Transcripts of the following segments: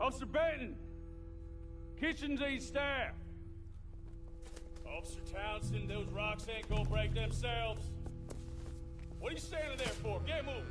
Officer Benton! Kitchen's East staff! Officer Townsend, those rocks ain't gonna break themselves. What are you standing there for? Get moving!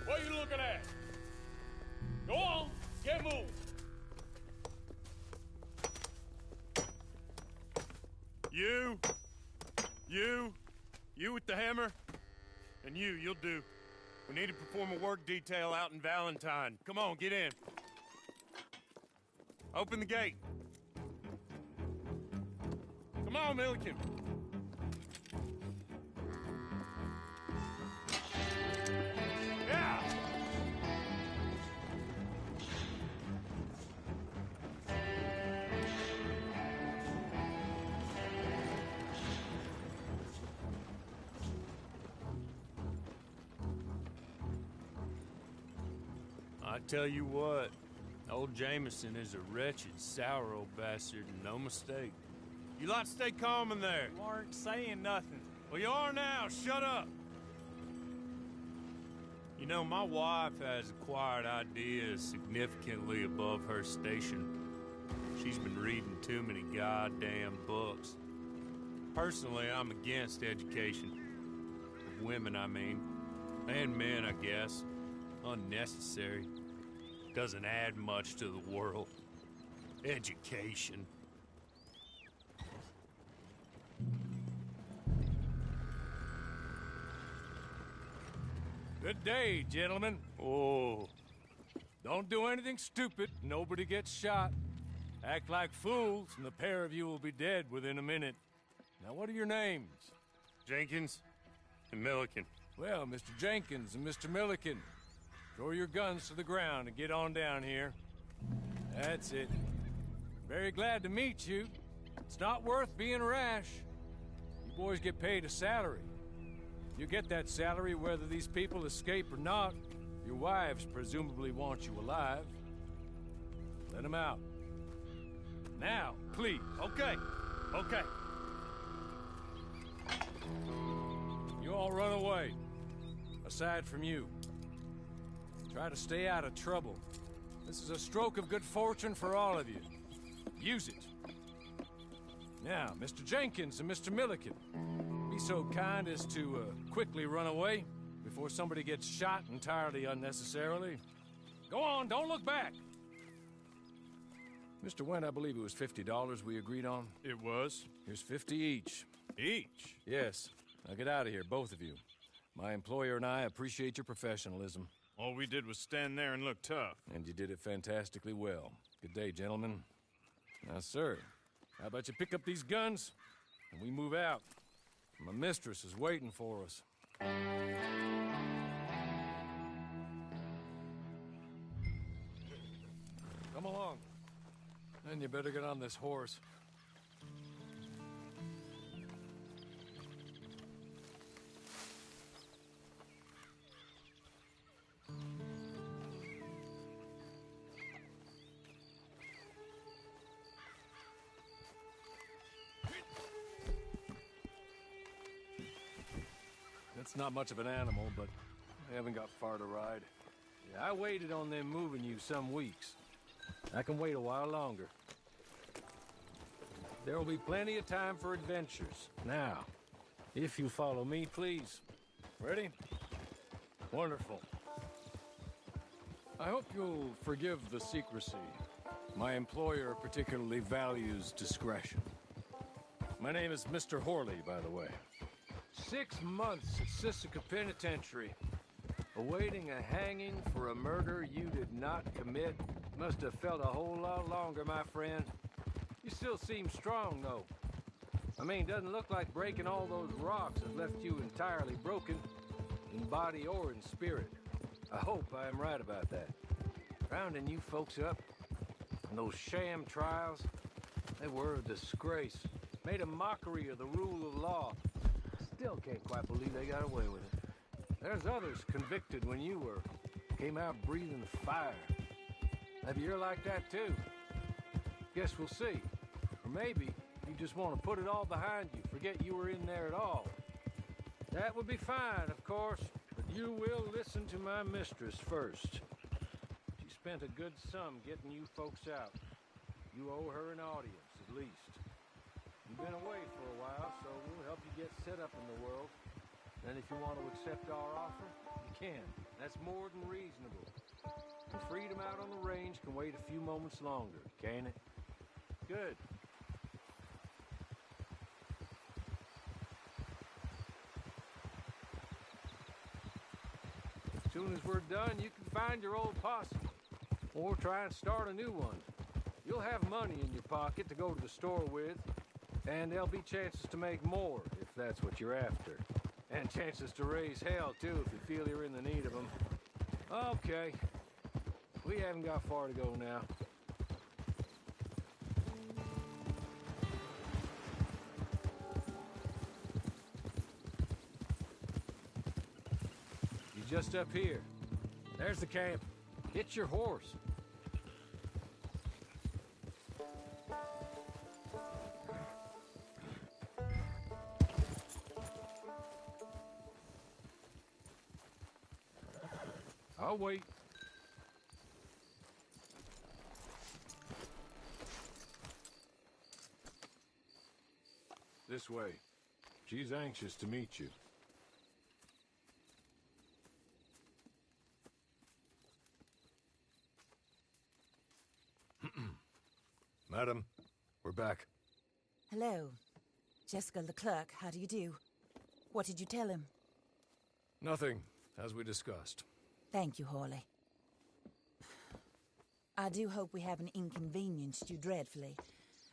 What are you looking at? Go on, get moving! You with the hammer? And you'll do. We need to perform a work detail out in Valentine. Come on, get in. Open the gate. Come on, Milliken. Yeah! I tell you what, old Jameson is a wretched, sour old bastard, and no mistake. You lot stay calm in there. You aren't saying nothing. Well, you are now. Shut up. You know, my wife has acquired ideas significantly above her station. She's been reading too many goddamn books. Personally, I'm against education. Of women, I mean. And men, I guess. Unnecessary. Doesn't add much to the world. Education. Good day, gentlemen. Oh. Don't do anything stupid. Nobody gets shot. Act like fools, and the pair of you will be dead within a minute. Now, what are your names? Jenkins and Milliken. Well, Mr. Jenkins and Mr. Milliken, throw your guns to the ground and get on down here. That's it. Very glad to meet you. It's not worth being rash. You boys get paid a salary. You get that salary whether these people escape or not. Your wives presumably want you alive. Let them out. Now, please. Okay. You all run away. Aside from you. Try to stay out of trouble. This is a stroke of good fortune for all of you. Use it. Now, Mr. Jenkins and Mr. Milliken, be so kind as to quickly run away before somebody gets shot entirely unnecessarily. Go on, don't look back. Mr. Wendt, I believe it was $50 we agreed on. It was. Here's 50 each. Each? Yes. Now get out of here, both of you. My employer and I appreciate your professionalism. All we did was stand there and look tough. And you did it fantastically well. Good day, gentlemen. Now, sir, how about you pick up these guns and we move out? My mistress is waiting for us. Come along. Then you better get on this horse. It's not much of an animal, but I haven't got far to ride. Yeah, I waited on them moving you some weeks. I can wait a while longer. There will be plenty of time for adventures. Now, if you follow me, please. Ready? Wonderful. I hope you'll forgive the secrecy. My employer particularly values discretion. My name is Mr. Horley, by the way. 6 months at Sisika Penitentiary, awaiting a hanging for a murder you did not commit. Must have felt a whole lot longer, my friend. You still seem strong, though. I mean, doesn't look like breaking all those rocks has left you entirely broken, in body or in spirit. I hope I am right about that. Rounding you folks up, and those sham trials, they were a disgrace. Made a mockery of the rule of law. Still can't quite believe they got away with it. There's others convicted when you were. Came out breathing fire. Maybe you're like that too. Guess we'll see. Or maybe you just want to put it all behind you, forget you were in there at all. That would be fine, of course, but you will listen to my mistress first. She spent a good sum getting you folks out. You owe her an audience, at least. You've been away for a while, so we'll help you get set up in the world. And if you want to accept our offer, you can. That's more than reasonable. And freedom out on the range can wait a few moments longer, can't it? Good. As soon as we're done, you can find your old posse. Or try and start a new one. You'll have money in your pocket to go to the store with, and there'll be chances to make more, if that's what you're after. And chances to raise hell, too, if you feel you're in the need of them. Okay. We haven't got far to go now. You're just up here. There's the camp. Get your horse. I'll wait. This way. She's anxious to meet you. Madam, we're back. Hello. Jessica Leclerc, how do you do? What did you tell him? Nothing, as we discussed. Thank you, Hawley. I do hope we haven't inconvenienced you dreadfully.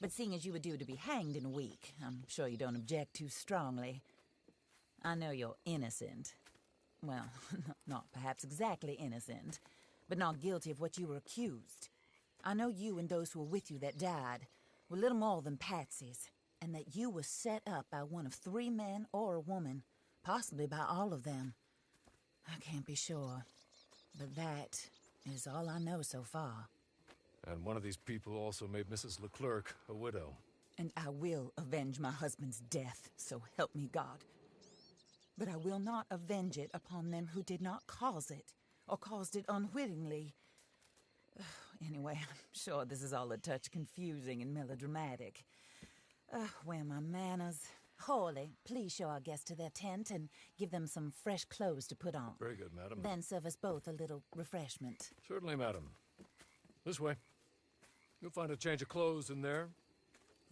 But seeing as you were due to be hanged in a week, I'm sure you don't object too strongly. I know you're innocent. Well, not perhaps exactly innocent, but not guilty of what you were accused. I know you and those who were with you that died were little more than patsies, and that you were set up by one of 3 men or a woman, possibly by all of them. I can't be sure, but that is all I know so far. And one of these people also made Mrs. Leclerc a widow. And I will avenge my husband's death, so help me God. But I will not avenge it upon them who did not cause it, or caused it unwittingly. Anyway, I'm sure this is all a touch confusing and melodramatic. Where are my manners? Hawley, please show our guests to their tent and give them some fresh clothes to put on. Very good, madam. Then serve us both a little refreshment. Certainly, madam. This way. You'll find a change of clothes in there,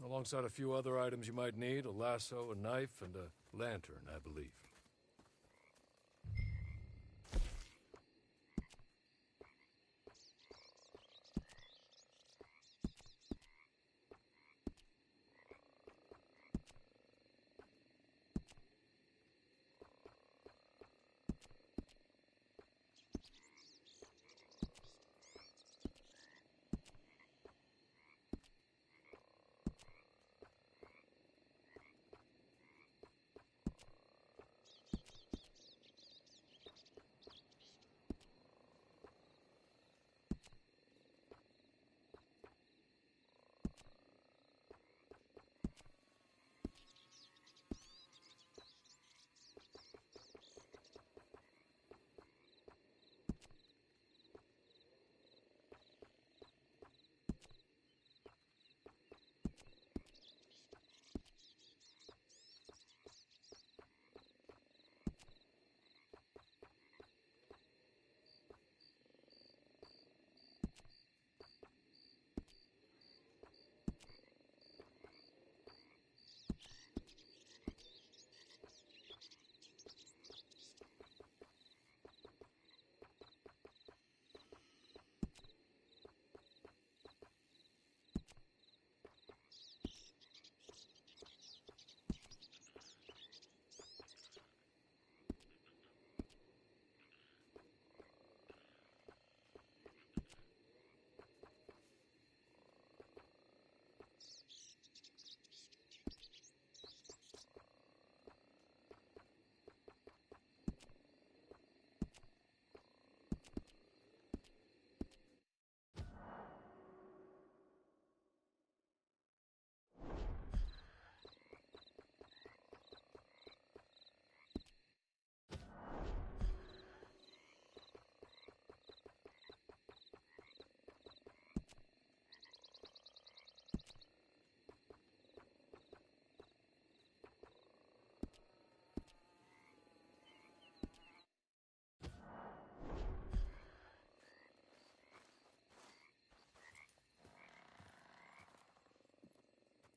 alongside a few other items you might need, a lasso, a knife, and a lantern, I believe.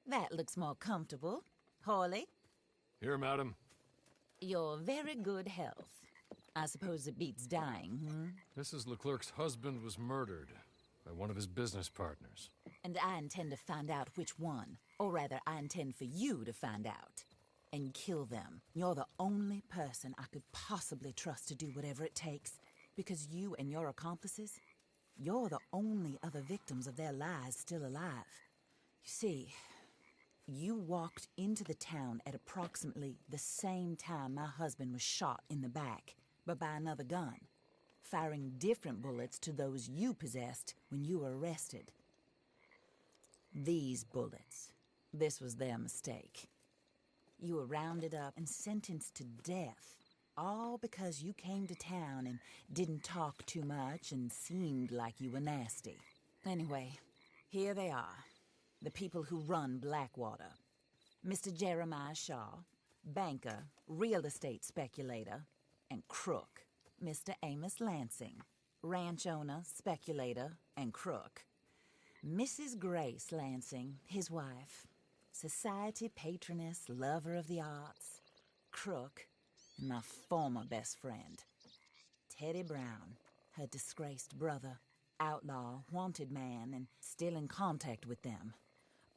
That looks more comfortable. Hawley, Here, madam. your very good health. I suppose it beats dying, Mrs. Leclerc's husband was murdered by one of his business partners. And I intend to find out which one. Or rather, I intend for you to find out. And kill them. You're the only person I could possibly trust to do whatever it takes. Because you and your accomplices, you're the only other victims of their lies still alive. You see, you walked into the town at approximately the same time my husband was shot in the back, but by another gun, firing different bullets to those you possessed when you were arrested. These bullets, this was their mistake. You were rounded up and sentenced to death, all because you came to town and didn't talk too much and seemed like you were nasty. Anyway, here they are, the people who run Blackwater. Mr. Jeremiah Shaw, banker, real estate speculator, and crook. Mr. Amos Lansing, ranch owner, speculator, and crook. Mrs. Grace Lansing, his wife, society patroness, lover of the arts, crook, and my former best friend. Teddy Brown, her disgraced brother, outlaw, wanted man, and still in contact with them.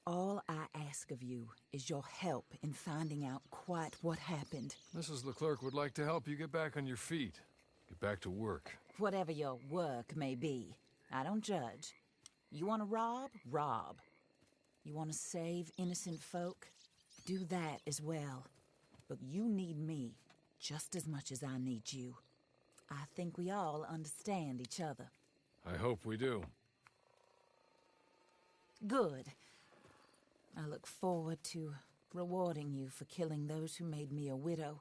All I ask of you is your help in finding out quite what happened. Mrs. Leclerc would like to help you get back on your feet. Get back to work. Whatever your work may be, I don't judge. You want to rob? Rob. You want to save innocent folk? Do that as well. But you need me just as much as I need you. I think we all understand each other. I hope we do. Good. I look forward to rewarding you for killing those who made me a widow.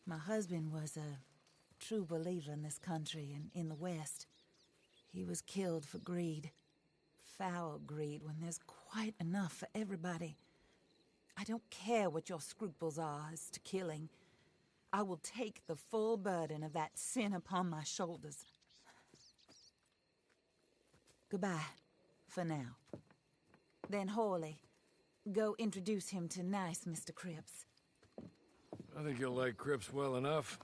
My husband was a true believer in this country and in the West. He was killed for greed. Foul greed when there's quite enough for everybody. I don't care what your scruples are as to killing. I will take the full burden of that sin upon my shoulders. Goodbye, for now. Then Hawley, go introduce him to nice Mr. Cripps. I think you'll like Cripps well enough.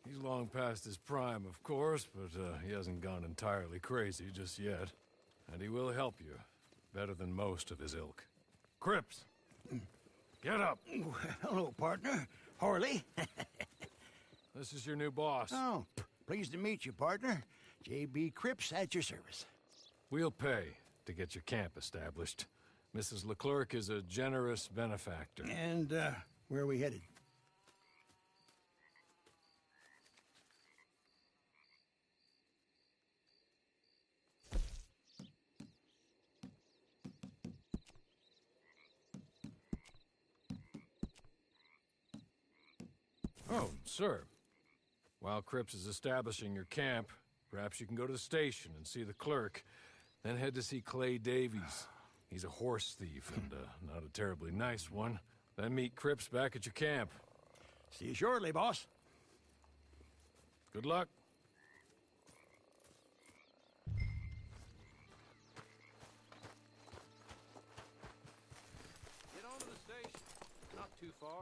He's long past his prime, of course, but he hasn't gone entirely crazy just yet. And he will help you, better than most of his ilk. Cripps! Get up! Hello, partner. Hawley. This is your new boss. Oh, pleased to meet you, partner. J.B. Cripps at your service. We'll pay to get your camp established. Mrs. Leclerc is a generous benefactor. And, where are we headed? Oh, sir. While Cripps is establishing your camp, perhaps you can go to the station and see the clerk, then head to see Clay Davies. He's a horse thief, and not a terribly nice one. Then meet Cripps back at your camp. See you shortly, boss. Good luck. Get on to the station. Not too far.